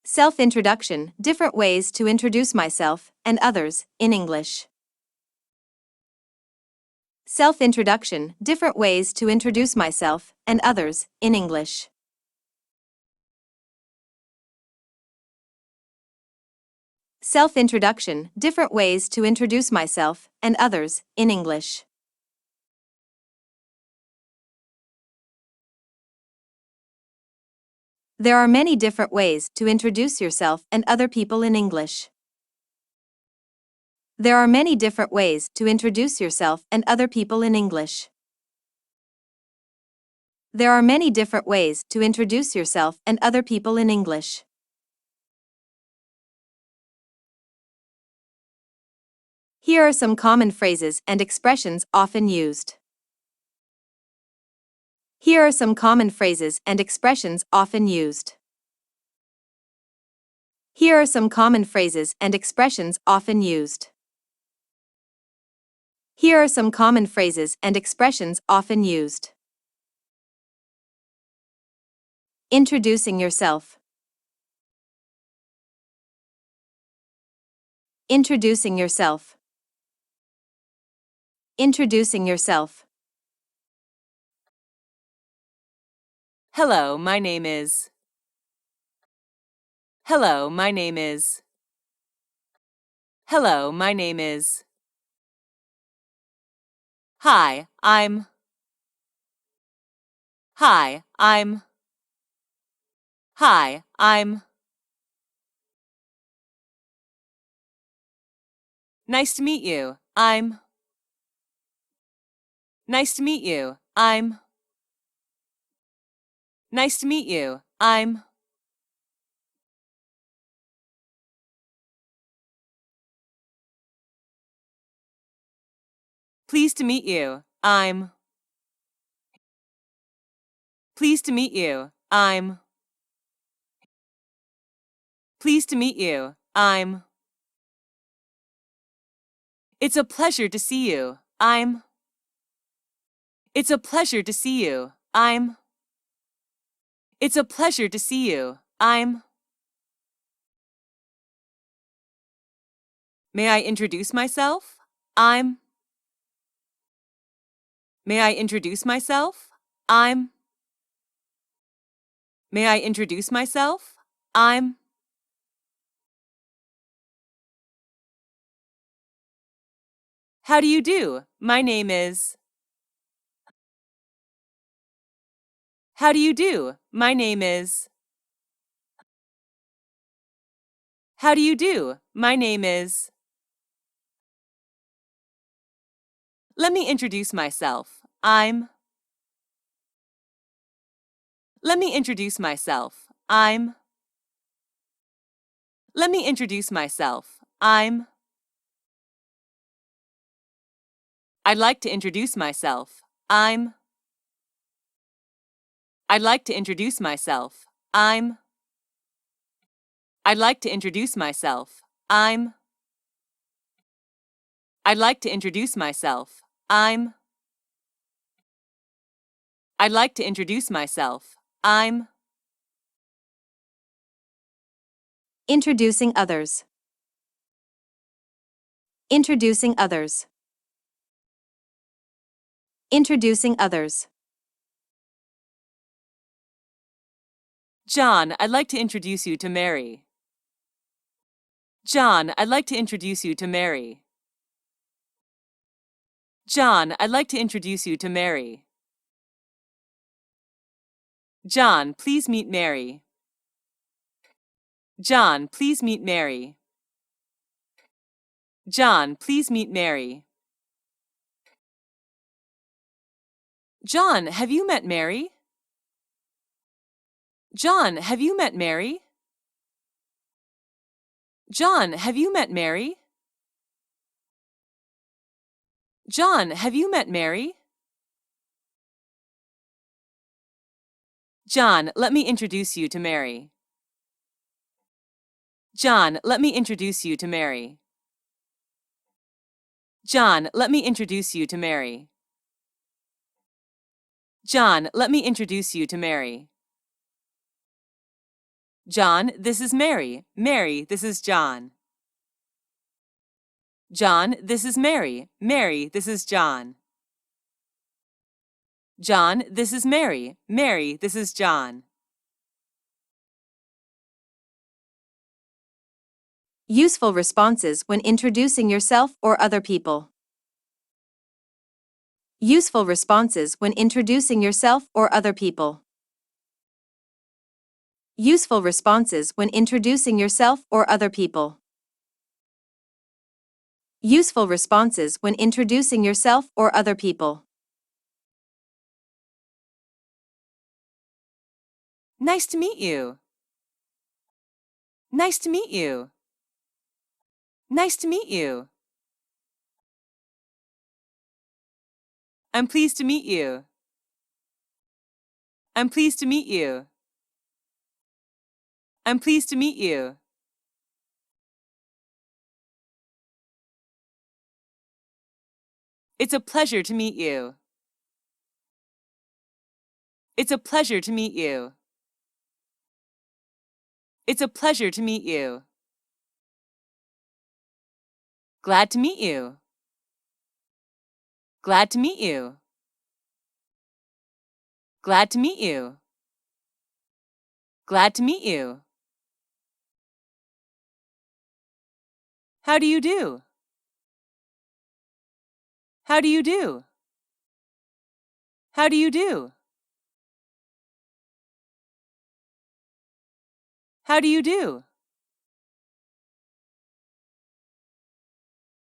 Self-introduction, different ways to introduce myself and others in English. Self-introduction, different ways to introduce myself and others in English. Self-introduction, different ways to introduce myself and others in English. There are many different ways to introduce yourself and other people in English. There are many different ways to introduce yourself and other people in English. There are many different ways to introduce yourself and other people in English. Here are some common phrases and expressions often used. Here are some common phrases and expressions often used. Here are some common phrases and expressions often used. Here are some common phrases and expressions often used. Introducing yourself. Introducing yourself. Introducing yourself. Hello, my name is. Hello, my name is. Hello, my name is. Hi, I'm. Hi, I'm. Hi, I'm. Nice to meet you. I'm. Nice to meet you. I'm. Nice to meet you. I'm. Pleased to meet you. I'm. Pleased to meet you. I'm. Pleased to meet you. I'm. It's a pleasure to see you. I'm. It's a pleasure to see you. I'm. It's a pleasure to see you. I'm. May I introduce myself? I'm. May I introduce myself? I'm. May I introduce myself? I'm. How do you do? My name is. How do you do? My name is. How do you do? My name is. Let me introduce myself. I'm. Let me introduce myself. I'm. Let me introduce myself. I'm. I'd like to introduce myself. I'm. I'd like to introduce myself. I'm. I'd like to introduce myself. I'm. I'd like to introduce myself. I'm. I'd like to introduce myself. I'm. Introducing others. Introducing others. Introducing others. John, I'd like to introduce you to Mary. John, I'd like to introduce you to Mary. John, I'd like to introduce you to Mary. John, please meet Mary. John, please meet Mary. John, please meet Mary. John, have you met Mary? John, have you met Mary? John, have you met Mary? John, have you met Mary? John, let me introduce you to Mary. John, let me introduce you to Mary. John, let me introduce you to Mary. John, let me introduce you to Mary. John, this is Mary. Mary, this is John. John, this is Mary. Mary, this is John. John, this is Mary. Mary, this is John. Useful responses when introducing yourself or other people. Useful responses when introducing yourself or other people. Useful responses when introducing yourself or other people. Useful responses when introducing yourself or other people. Nice to meet you. Nice to meet you. Nice to meet you. I'm pleased to meet you. I'm pleased to meet you. I'm pleased to meet you. It's a pleasure to meet you. It's a pleasure to meet you. It's a pleasure to meet you. Glad to meet you. Glad to meet you. Glad to meet you. Glad to meet you. How do you do? How do you do? How do you do? How do you do?